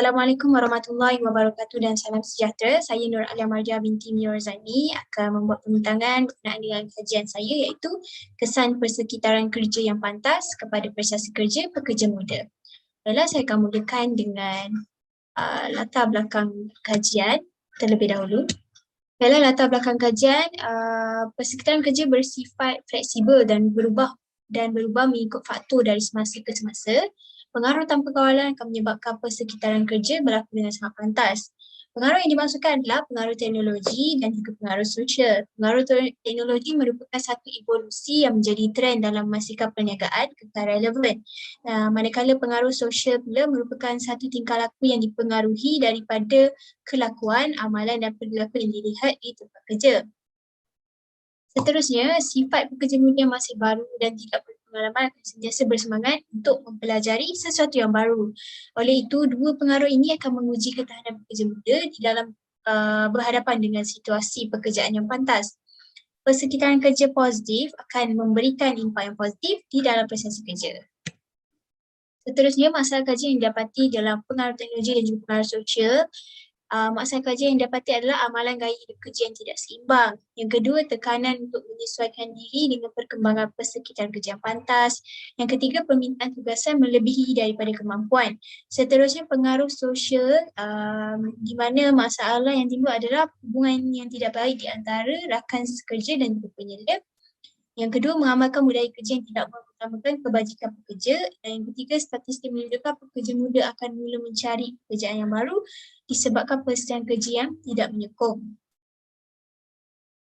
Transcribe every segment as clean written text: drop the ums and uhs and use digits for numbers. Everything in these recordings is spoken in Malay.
Assalamualaikum warahmatullahi wabarakatuh dan salam sejahtera. Saya Nur Alia Marja binti Miorzani akan membuat pembintangan berkenaan dengan kajian saya iaitu kesan persekitaran kerja yang pantas kepada prestasi kerja pekerja muda. Baiklah, saya akan mulakan dengan latar belakang kajian terlebih dahulu. Baiklah, latar belakang kajian, persekitaran kerja bersifat fleksibel dan berubah mengikut faktor dari semasa ke semasa. Pengaruh tanpa kawalan akan menyebabkan persekitaran kerja berlaku dengan sangat pantas. Pengaruh yang dimaksudkan adalah pengaruh teknologi dan juga pengaruh sosial. Pengaruh teknologi merupakan satu evolusi yang menjadi trend dalam masyarakat perniagaan kekal relevan. Manakala pengaruh sosial pula merupakan satu tingkah laku yang dipengaruhi daripada kelakuan, amalan dan perilaku yang dilihat di tempat kerja. Seterusnya, sifat pekerja muda yang masih baru dan tidak berpengalaman akan sentiasa bersemangat untuk mempelajari sesuatu yang baru. Oleh itu, dua pengaruh ini akan menguji ketahanan pekerja muda di dalam berhadapan dengan situasi pekerjaan yang pantas. Persekitaran kerja positif akan memberikan impak yang positif di dalam prestasi kerja. Seterusnya, masalah kerja yang didapati dalam pengaruh teknologi dan juga pengaruh sosial. Masalah kerja yang didapati adalah amalan gaya hidup kerja yang tidak seimbang. Yang kedua, tekanan untuk menyesuaikan diri dengan perkembangan persekitaran kerja yang pantas. Yang ketiga, permintaan tugasan melebihi daripada kemampuan. Seterusnya, pengaruh sosial di mana masalah yang timbul adalah hubungan yang tidak baik di antara rakan sekerja dan juga penyelip. Yang kedua, mengamalkan budaya kerja yang tidak mengutamakan kebajikan pekerja. Dan yang ketiga, statistik menunjukkan pekerja muda akan mula mencari pekerjaan yang baru disebabkan persaingan kerja yang tidak menyokong.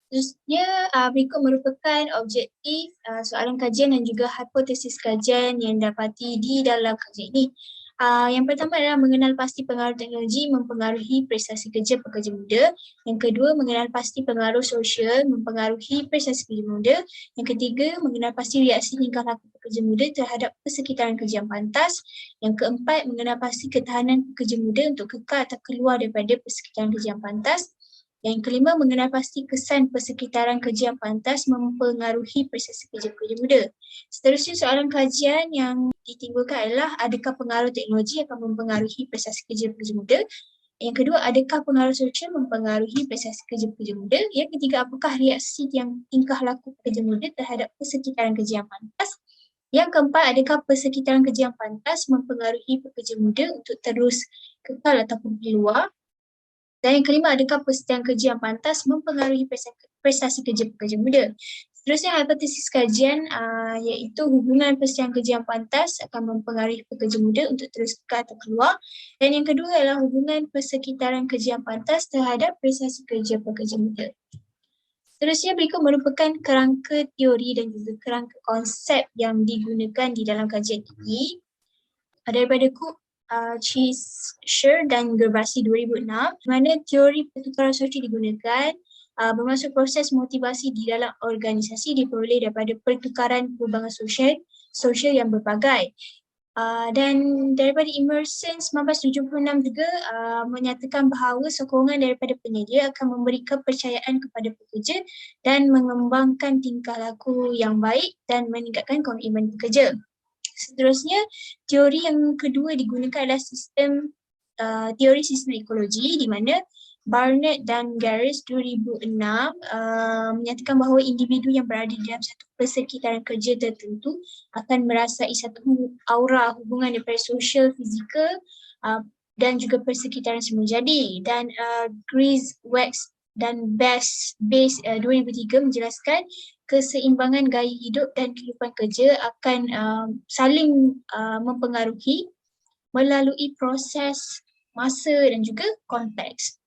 Seterusnya, berikut merupakan objektif soalan kajian dan juga hipotesis kajian yang dapati di dalam kajian ini. Yang pertama adalah mengenal pasti pengaruh teknologi mempengaruhi prestasi kerja pekerja muda. Yang kedua, mengenal pasti pengaruh sosial mempengaruhi prestasi pekerja muda. Yang ketiga, mengenal pasti reaksi tingkah laku pekerja muda terhadap persekitaran kerja yang pantas. Yang keempat, mengenal pasti ketahanan pekerja muda untuk kekal atau keluar daripada persekitaran kerja yang pantas. Yang kelima, mengenal pasti kesan persekitaran kerja yang pantas mempengaruhi prestasi kerja-pekerja muda. Seterusnya, soalan kajian yang ditimbulkan adalah adakah pengaruh teknologi akan mempengaruhi prestasi kerja-pekerja muda? Yang kedua, adakah pengaruh sosial mempengaruhi prestasi kerja-pekerja muda? Yang ketiga, apakah reaksi yang tingkah laku pekerja muda terhadap persekitaran kerja yang pantas? Yang keempat, adakah persekitaran kerja yang pantas mempengaruhi pekerja muda untuk terus kekal ataupun keluar? Dan yang kelima, adakah persekitaran kerja yang pantas mempengaruhi prestasi kerja pekerja muda? Seterusnya, hipotesis kajian iaitu hubungan persekitaran kerja yang pantas akan mempengaruhi pekerja muda untuk terus kekal atau keluar. Dan yang kedua adalah hubungan persekitaran kerja yang pantas terhadap prestasi kerja pekerja muda. Seterusnya, berikut merupakan kerangka teori dan juga kerangka konsep yang digunakan di dalam kajian ini. Daripada Cheesher dan Gerbasi 2006, di mana teori pertukaran sosial digunakan, bermaksud proses motivasi di dalam organisasi diperoleh daripada pertukaran hubungan sosial yang berbagai. Dan daripada Emerson 1976 juga menyatakan bahawa sokongan daripada penyedia akan memberi kepercayaan kepada pekerja dan mengembangkan tingkah laku yang baik dan meningkatkan komitmen pekerja. Seterusnya, teori yang kedua digunakan adalah teori sistem ekologi di mana Barnett dan Garris 2006 menyatakan bahawa individu yang berada di dalam satu persekitaran kerja tertentu akan merasai satu aura hubungan daripada sosial, fizikal dan juga persekitaran semua jadi. Dan Gries, Wax dan Base 2003 menjelaskan keseimbangan gaya hidup dan kehidupan kerja akan saling mempengaruhi melalui proses, masa dan juga konteks.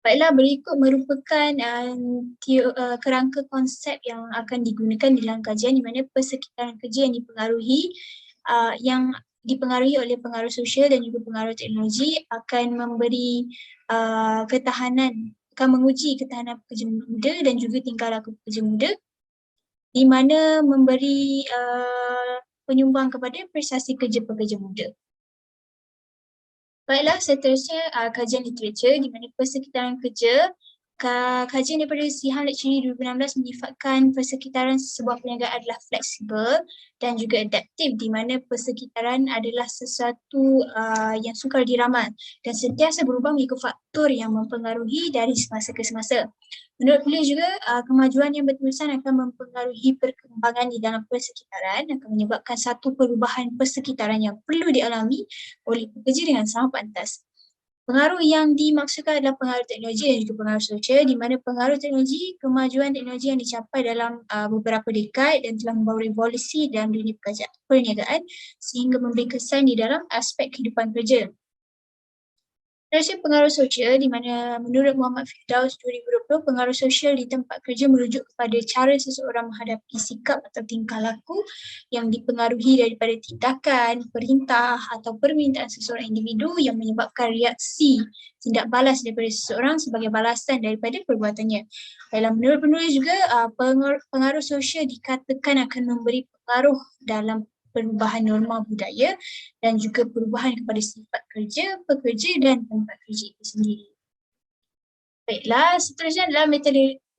Baiklah, berikut merupakan kerangka konsep yang akan digunakan dalam kajian di mana persekitaran kerja yang dipengaruhi oleh pengaruh sosial dan juga pengaruh teknologi akan memberi ketahanan, akan menguji ketahanan pekerja muda dan juga tingkah laku pekerja muda di mana memberi penyumbang kepada prestasi kerja pekerja muda. Baiklah, seterusnya kajian literatur di mana persekitaran kerja Kajian daripada Sihan Lectury 2016 menyifatkan persekitaran sebuah perniagaan adalah fleksibel dan juga adaptif, di mana persekitaran adalah sesuatu yang sukar diramal dan sentiasa berubah mengikut faktor yang mempengaruhi dari semasa ke semasa. Menurut beliau juga, kemajuan yang berterusan akan mempengaruhi perkembangan di dalam persekitaran, akan menyebabkan satu perubahan persekitaran yang perlu dialami oleh pekerja dengan sangat pantas. Pengaruh yang dimaksudkan adalah pengaruh teknologi dan juga pengaruh sosial, di mana pengaruh teknologi, kemajuan teknologi yang dicapai dalam beberapa dekad dan telah membawa revolusi dalam dunia perniagaan sehingga memberi kesan di dalam aspek kehidupan kerja. Dari pengaruh sosial, di mana menurut Muhammad Firdaus 2020, pengaruh sosial di tempat kerja merujuk kepada cara seseorang menghadapi sikap atau tingkah laku yang dipengaruhi daripada tindakan, perintah atau permintaan seseorang individu yang menyebabkan reaksi tindak balas daripada seseorang sebagai balasan daripada perbuatannya. Dalam menurut penulis juga, pengaruh sosial dikatakan akan memberi pengaruh dalam perubahan norma budaya dan juga perubahan kepada sifat kerja, pekerja dan tempat kerja itu sendiri. Baiklah, seterusnya adalah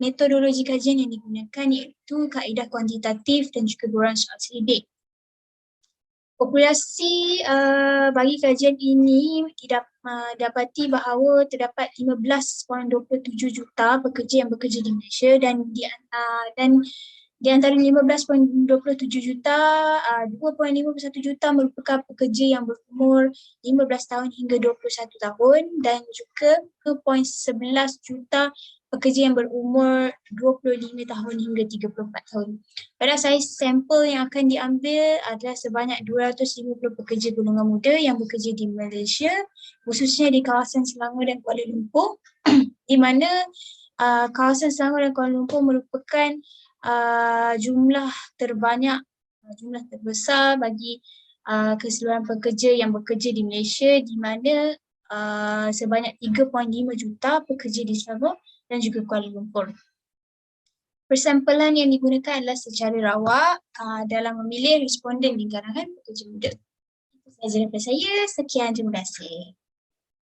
metodologi kajian yang digunakan iaitu kaedah kuantitatif dan juga borang soal selidik. Populasi bagi kajian ini dapati bahawa terdapat 15.27 juta pekerja yang bekerja di Malaysia dan di antara 15.27 juta, 2.51 juta merupakan pekerja yang berumur 15 tahun hingga 21 tahun dan juga 2.11 juta pekerja yang berumur 25 tahun hingga 34 tahun. Pada saiz sampel yang akan diambil adalah sebanyak 250 pekerja golongan muda yang bekerja di Malaysia, khususnya di kawasan Selangor dan Kuala Lumpur, di mana kawasan Selangor dan Kuala Lumpur merupakan jumlah terbanyak, jumlah terbesar bagi keseluruhan pekerja yang bekerja di Malaysia, di mana sebanyak 3.5 juta pekerja di Selangor dan juga Kuala Lumpur. Persampelan yang digunakan adalah secara rawak dalam memilih responden di kalangan pekerja muda. Itu sahaja daripada saya. Sekian, terima kasih.